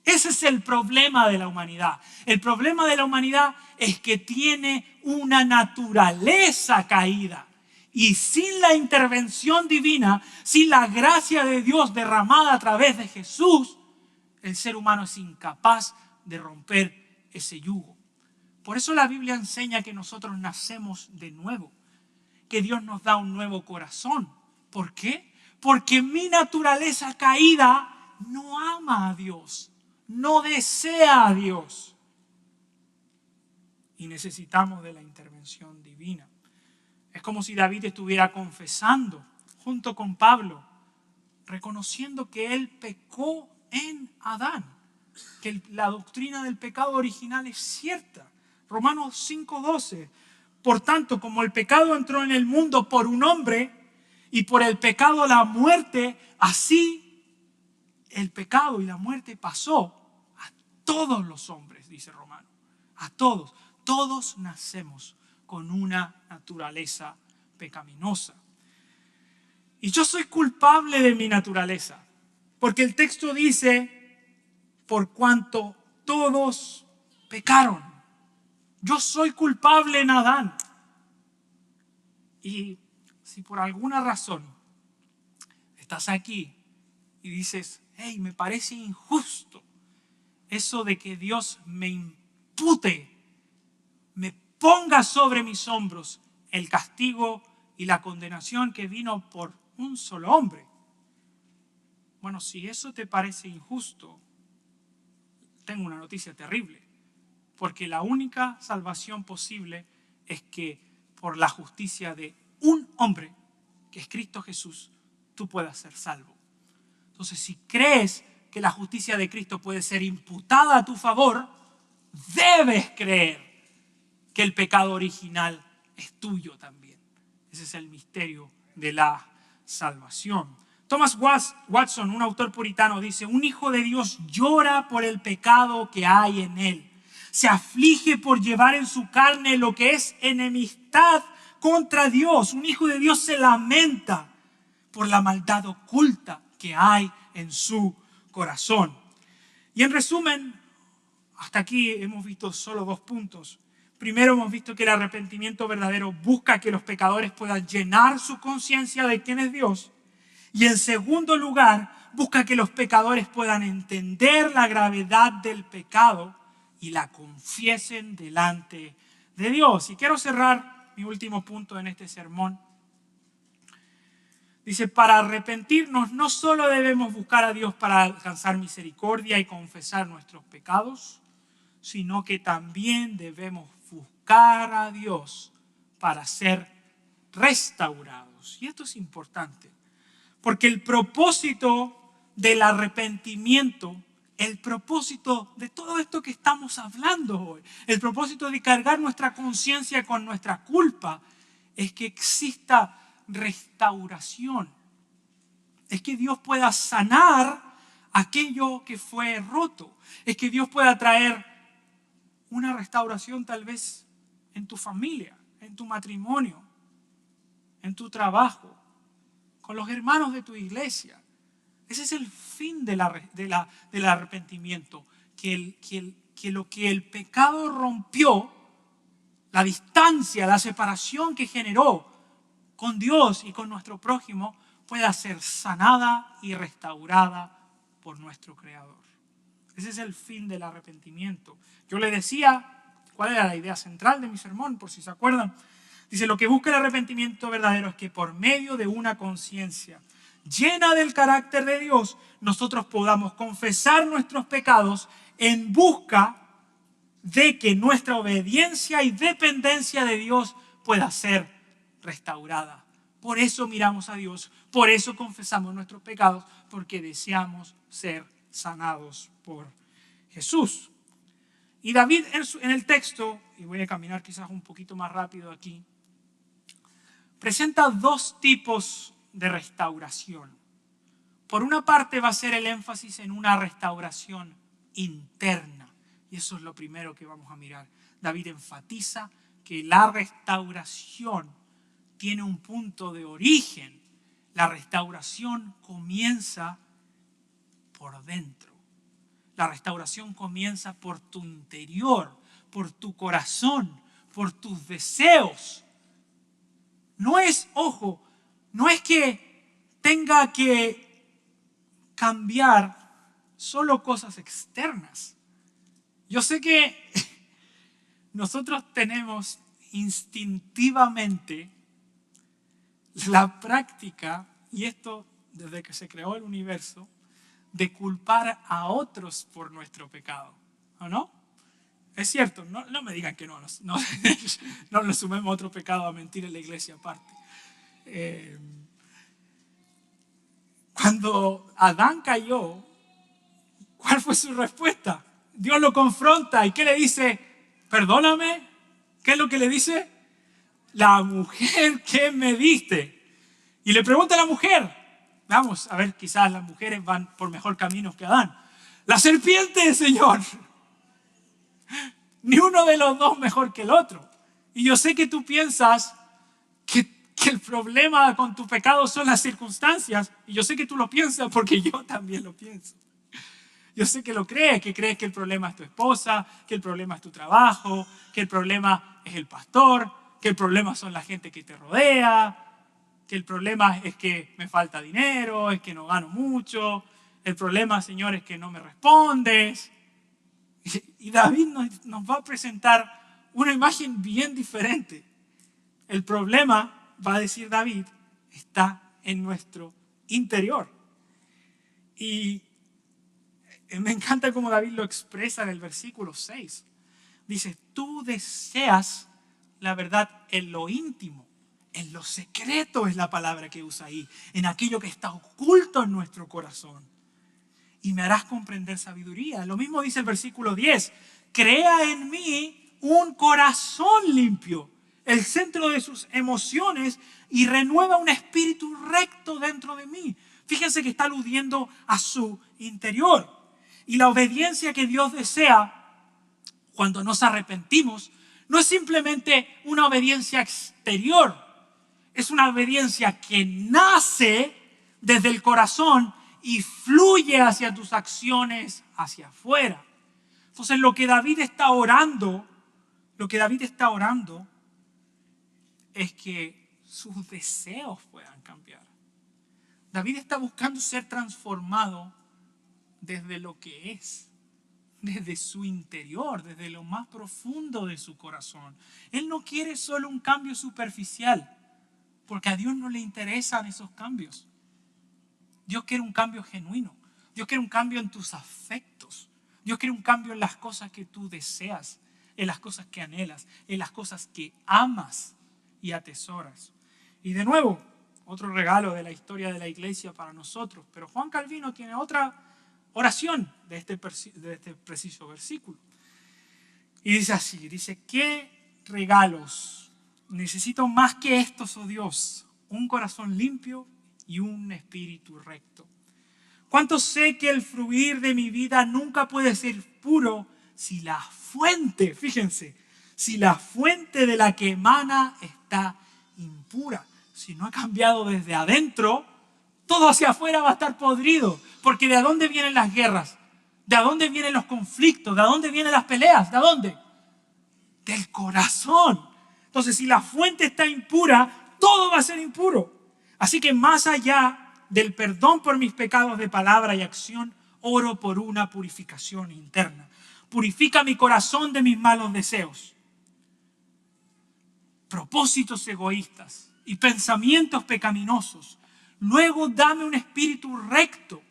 Ese es el problema de la humanidad. El problema de la humanidad es que tiene una naturaleza caída. Y sin la intervención divina, sin la gracia de Dios derramada a través de Jesús, el ser humano es incapaz de romper ese yugo. Por eso la Biblia enseña que nosotros nacemos de nuevo, que Dios nos da un nuevo corazón. ¿Por qué? Porque mi naturaleza caída no ama a Dios, no desea a Dios. Y necesitamos de la intervención divina. Es como si David estuviera confesando junto con Pablo, reconociendo que él pecó en Adán, que la doctrina del pecado original es cierta. Romanos 5:12. Por tanto, como el pecado entró en el mundo por un hombre y por el pecado la muerte, así el pecado y la muerte pasó a todos los hombres, dice Romanos. A todos. Todos nacemos con una naturaleza pecaminosa. Y yo soy culpable de mi naturaleza, porque el texto dice, por cuanto todos pecaron. Yo soy culpable en Adán. Y si por alguna razón estás aquí y dices, hey, me parece injusto eso de que Dios me impute, me ponga sobre mis hombros el castigo y la condenación que vino por un solo hombre. Bueno, si eso te parece injusto, tengo una noticia terrible. Porque la única salvación posible es que por la justicia de un hombre, que es Cristo Jesús, tú puedas ser salvo. Entonces, si crees que la justicia de Cristo puede ser imputada a tu favor, debes creer que el pecado original es tuyo también. Ese es el misterio de la salvación. Thomas Watson, un autor puritano, dice, un hijo de Dios llora por el pecado que hay en él. Se aflige por llevar en su carne lo que es enemistad contra Dios. Un hijo de Dios se lamenta por la maldad oculta que hay en su corazón. Y en resumen, hasta aquí hemos visto solo 2 puntos. Primero, hemos visto que el arrepentimiento verdadero busca que los pecadores puedan llenar su conciencia de quién es Dios. Y en segundo lugar, busca que los pecadores puedan entender la gravedad del pecado y la confiesen delante de Dios. Y quiero cerrar mi último punto en este sermón. Dice, para arrepentirnos no solo debemos buscar a Dios para alcanzar misericordia y confesar nuestros pecados, sino que también debemos buscar a Dios para ser restaurados. Y esto es importante, porque el propósito del arrepentimiento, el propósito de todo esto que estamos hablando hoy, el propósito de cargar nuestra conciencia con nuestra culpa, es que exista restauración. Es que Dios pueda sanar aquello que fue roto. Es que Dios pueda traer una restauración tal vez en tu familia, en tu matrimonio, en tu trabajo, con los hermanos de tu iglesia. Ese es el fin del arrepentimiento, que lo que el pecado rompió, la distancia, la separación que generó con Dios y con nuestro prójimo, pueda ser sanada y restaurada por nuestro Creador. Ese es el fin del arrepentimiento. Yo le decía, ¿cuál era la idea central de mi sermón? Por si se acuerdan. Dice, lo que busca el arrepentimiento verdadero es que por medio de una conciencia llena del carácter de Dios, nosotros podamos confesar nuestros pecados en busca de que nuestra obediencia y dependencia de Dios pueda ser restaurada. Por eso miramos a Dios, por eso confesamos nuestros pecados, porque deseamos ser sanados por Jesús. Y David en el texto, y voy a caminar quizás un poquito más rápido aquí, presenta dos tipos de restauración. Por una parte va a ser el énfasis en una restauración interna. Y eso es lo primero que vamos a mirar. David enfatiza que la restauración tiene un punto de origen. La restauración comienza por dentro. La restauración comienza por tu interior, por tu corazón, por tus deseos. No es, ojo, no es que tenga que cambiar solo cosas externas. Yo sé que nosotros tenemos instintivamente la práctica, y esto desde que se creó el universo, de culpar a otros por nuestro pecado, ¿o no? Es cierto, no me digan que no le sumemos otro pecado a mentir en la iglesia aparte. Cuando Adán cayó, ¿cuál fue su respuesta? Dios lo confronta y ¿qué le dice? Perdóname. ¿Qué es lo que le dice? La mujer que me diste. Y le pregunta a la mujer. Vamos a ver, quizás las mujeres van por mejor camino que Adán. La serpiente, Señor. Ni uno de los dos mejor que el otro. Y yo sé que tú piensas que el problema con tu pecado son las circunstancias. Y yo sé que tú lo piensas porque yo también lo pienso. Yo sé que lo crees, que crees que el problema es tu esposa, que el problema es tu trabajo, que el problema es el pastor, que el problema son la gente que te rodea, que el problema es que me falta dinero, es que no gano mucho, el problema, Señor, es que no me respondes. Y David nos va a presentar una imagen bien diferente. El problema, va a decir David, está en nuestro interior. Y me encanta cómo David lo expresa en el versículo 6. Dice, tú deseas la verdad en lo íntimo, en lo secreto es la palabra que usa ahí, en aquello que está oculto en nuestro corazón. Y me harás comprender sabiduría. Lo mismo dice el versículo 10. Crea en mí un corazón limpio, el centro de sus emociones, y renueva un espíritu recto dentro de mí. Fíjense que está aludiendo a su interior. Y la obediencia que Dios desea cuando nos arrepentimos no es simplemente una obediencia exterior. Es una obediencia que nace desde el corazón y fluye hacia tus acciones hacia afuera. Entonces lo que David está orando es que sus deseos puedan cambiar. David está buscando ser transformado desde lo que es, desde su interior, desde lo más profundo de su corazón. Él no quiere solo un cambio superficial, porque a Dios no le interesan esos cambios. Dios quiere un cambio genuino. Dios quiere un cambio en tus afectos. Dios quiere un cambio en las cosas que tú deseas, en las cosas que anhelas, en las cosas que amas y atesoras. Y de nuevo, otro regalo de la historia de la iglesia para nosotros. Pero Juan Calvino tiene otra oración de este preciso versículo. Y dice así, dice, ¿qué regalos necesito más que estos, oh Dios? Un corazón limpio y un espíritu recto. ¿Cuánto sé que el fluir de mi vida nunca puede ser puro si la fuente, fíjense, si la fuente de la que emana está impura? Si no ha cambiado desde adentro, todo hacia afuera va a estar podrido. Porque ¿de dónde vienen las guerras? ¿De dónde vienen los conflictos? ¿De dónde vienen las peleas? ¿De dónde? Del corazón. Entonces, si la fuente está impura, todo va a ser impuro. Así que más allá del perdón por mis pecados de palabra y acción, oro por una purificación interna. Purifica mi corazón de mis malos deseos, propósitos egoístas y pensamientos pecaminosos. Luego dame un espíritu recto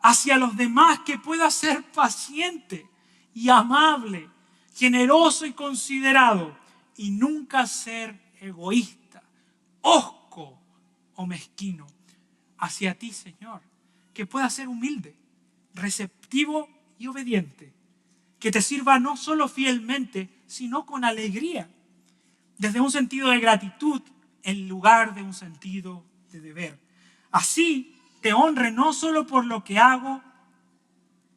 hacia los demás, que pueda ser paciente y amable, generoso y considerado, y nunca ser egoísta, hosco o mezquino. Hacia ti, Señor, que pueda ser humilde, receptivo y obediente, que te sirva no solo fielmente, sino con alegría, desde un sentido de gratitud en lugar de un sentido de deber. Así te honre no solo por lo que hago,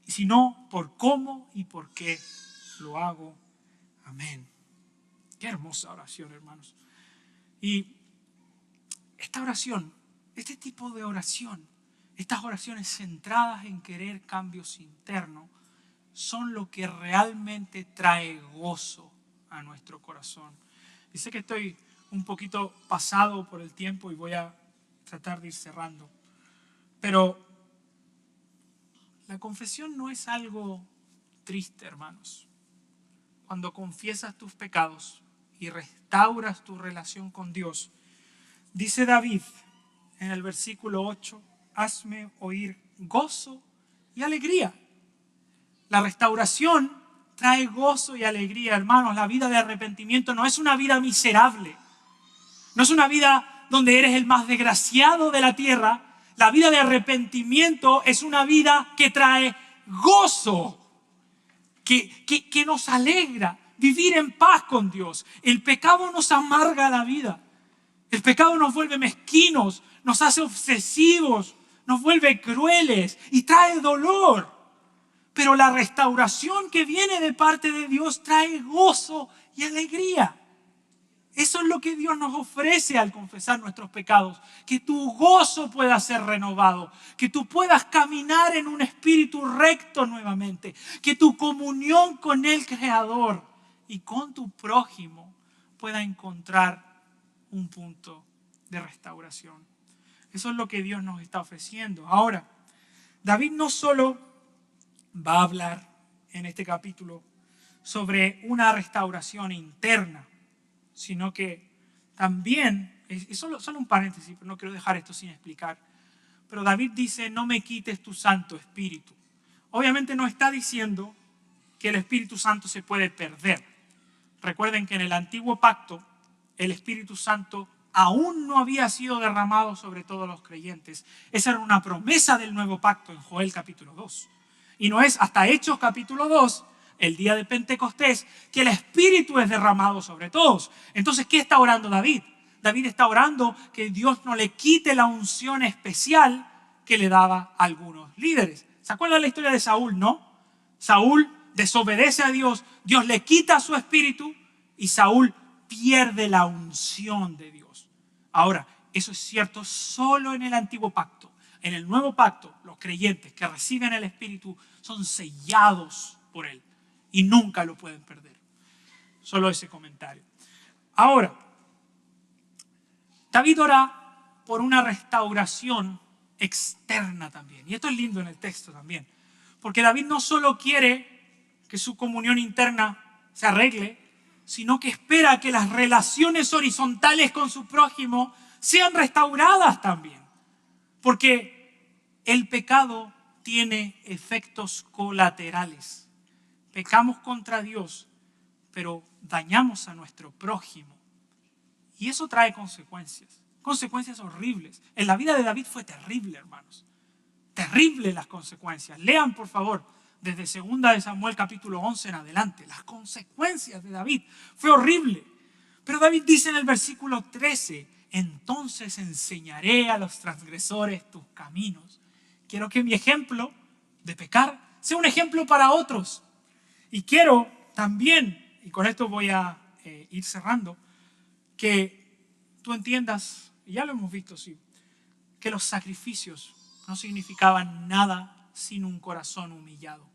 sino por cómo y por qué lo hago. Amén. Qué hermosa oración, hermanos. Y esta oración, este tipo de oración, estas oraciones centradas en querer cambios internos, son lo que realmente trae gozo a nuestro corazón. Y sé que estoy un poquito pasado por el tiempo y voy a tratar de ir cerrando. Pero la confesión no es algo triste, hermanos. Cuando confiesas tus pecados y restauras tu relación con Dios, dice David en el versículo 8, hazme oír gozo y alegría. La restauración trae gozo y alegría, hermanos. La vida de arrepentimiento no es una vida miserable. No es una vida donde eres el más desgraciado de la tierra. La vida de arrepentimiento es una vida que trae gozo, que nos alegra vivir en paz con Dios. El pecado nos amarga la vida. El pecado nos vuelve mezquinos, nos hace obsesivos, nos vuelve crueles y trae dolor. Pero la restauración que viene de parte de Dios trae gozo y alegría. Eso es lo que Dios nos ofrece al confesar nuestros pecados. Que tu gozo pueda ser renovado. Que tú puedas caminar en un espíritu recto nuevamente. Que tu comunión con el Creador y con tu prójimo pueda encontrar un punto de restauración. Eso es lo que Dios nos está ofreciendo. Ahora, David no solo va a hablar en este capítulo sobre una restauración interna, sino que también, es solo un paréntesis, pero no quiero dejar esto sin explicar, pero David dice, no me quites tu Santo Espíritu. Obviamente no está diciendo que el Espíritu Santo se puede perder. Recuerden que en el antiguo pacto, el Espíritu Santo aún no había sido derramado sobre todos los creyentes. Esa era una promesa del nuevo pacto en Joel capítulo 2. Y no es hasta Hechos capítulo 2, el día de Pentecostés, que el Espíritu es derramado sobre todos. Entonces, ¿qué está orando David? David está orando que Dios no le quite la unción especial que le daba a algunos líderes. ¿Se acuerdan la historia de Saúl, no? Saúl desobedece a Dios, Dios le quita su espíritu y Saúl pierde la unción de Dios. Ahora, eso es cierto solo en el antiguo pacto. En el nuevo pacto, los creyentes que reciben el Espíritu son sellados por Él y nunca lo pueden perder. Solo ese comentario. Ahora, David ora por una restauración externa también. Y esto es lindo en el texto también. Porque David no solo quiere que su comunión interna se arregle, sino que espera que las relaciones horizontales con su prójimo sean restauradas también. Porque el pecado tiene efectos colaterales. Pecamos contra Dios, pero dañamos a nuestro prójimo. Y eso trae consecuencias, consecuencias horribles. En la vida de David fue terrible, hermanos. Terrible las consecuencias. Lean, por favor, desde 2 de Samuel capítulo 11 en adelante. Las consecuencias de David. Fue horrible. Pero David dice en el versículo 13, entonces enseñaré a los transgresores tus caminos. Quiero que mi ejemplo de pecar sea un ejemplo para otros. Y quiero también, y con esto voy a ir cerrando, que tú entiendas, y ya lo hemos visto, sí, que los sacrificios no significaban nada sin un corazón humillado.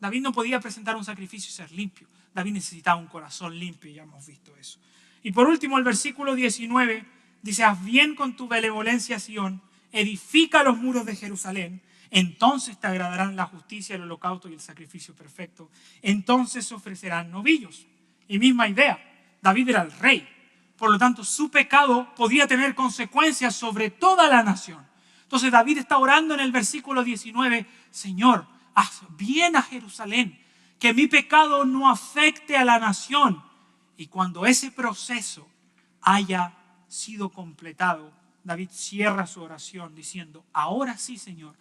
David no podía presentar un sacrificio y ser limpio. David necesitaba un corazón limpio, ya hemos visto eso. Y por último, el versículo 19 dice, haz bien con tu benevolencia, Sión, edifica los muros de Jerusalén, entonces te agradarán la justicia, el holocausto y el sacrificio perfecto. Entonces se ofrecerán novillos. Y misma idea, David era el rey. Por lo tanto, su pecado podía tener consecuencias sobre toda la nación. Entonces David está orando en el versículo 19, Señor, haz bien a Jerusalén, que mi pecado no afecte a la nación. Y cuando ese proceso haya sido completado, David cierra su oración diciendo, ahora sí, Señor,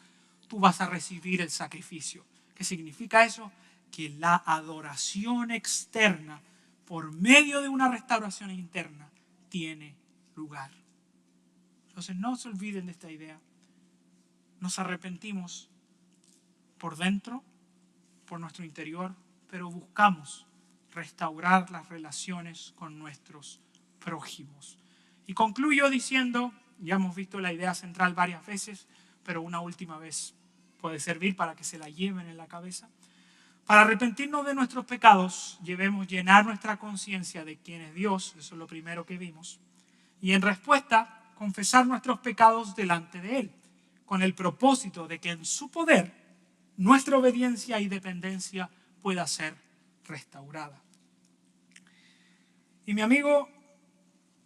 tú vas a recibir el sacrificio. ¿Qué significa eso? que la adoración externa, por medio de una restauración interna, tiene lugar. Entonces no se olviden de esta idea. Nos arrepentimos por dentro, por nuestro interior, pero buscamos restaurar las relaciones con nuestros prójimos. Y concluyo diciendo, ya hemos visto la idea central varias veces, pero una última vez puede servir para que se la lleven en la cabeza. Para arrepentirnos de nuestros pecados, debemos llenar nuestra conciencia de quién es Dios, eso es lo primero que vimos, y en respuesta, confesar nuestros pecados delante de Él, con el propósito de que en su poder, nuestra obediencia y dependencia pueda ser restaurada. Y mi amigo,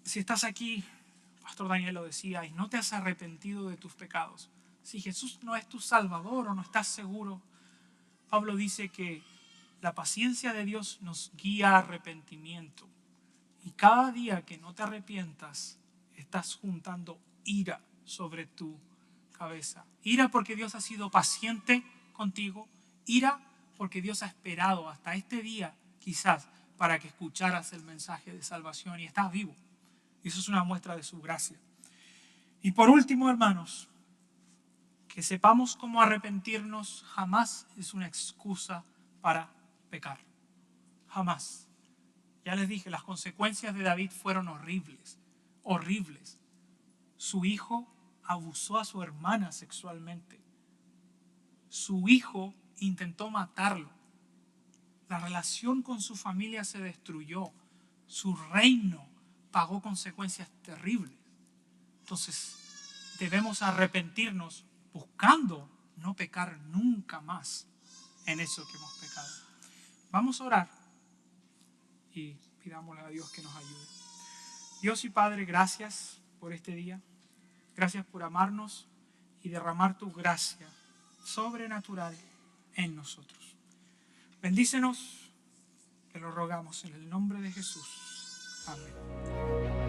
si estás aquí, Pastor Daniel lo decía, y no te has arrepentido de tus pecados, si Jesús no es tu Salvador o no estás seguro, Pablo dice que la paciencia de Dios nos guía a arrepentimiento. Y cada día que no te arrepientas, estás juntando ira sobre tu cabeza. Ira porque Dios ha sido paciente contigo. Ira porque Dios ha esperado hasta este día, quizás, para que escucharas el mensaje de salvación y estás vivo. Y eso es una muestra de su gracia. Y por último, hermanos, que sepamos cómo arrepentirnos jamás es una excusa para pecar. Jamás. Ya les dije, las consecuencias de David fueron horribles. Horribles. Su hijo abusó a su hermana sexualmente. Su hijo intentó matarlo. La relación con su familia se destruyó. Su reino pagó consecuencias terribles. Entonces, debemos arrepentirnos buscando no pecar nunca más en eso que hemos pecado. Vamos a orar y pidámosle a Dios que nos ayude. Dios y Padre, gracias por este día. Gracias por amarnos y derramar tu gracia sobrenatural en nosotros. Bendícenos, te lo rogamos en el nombre de Jesús. Amén.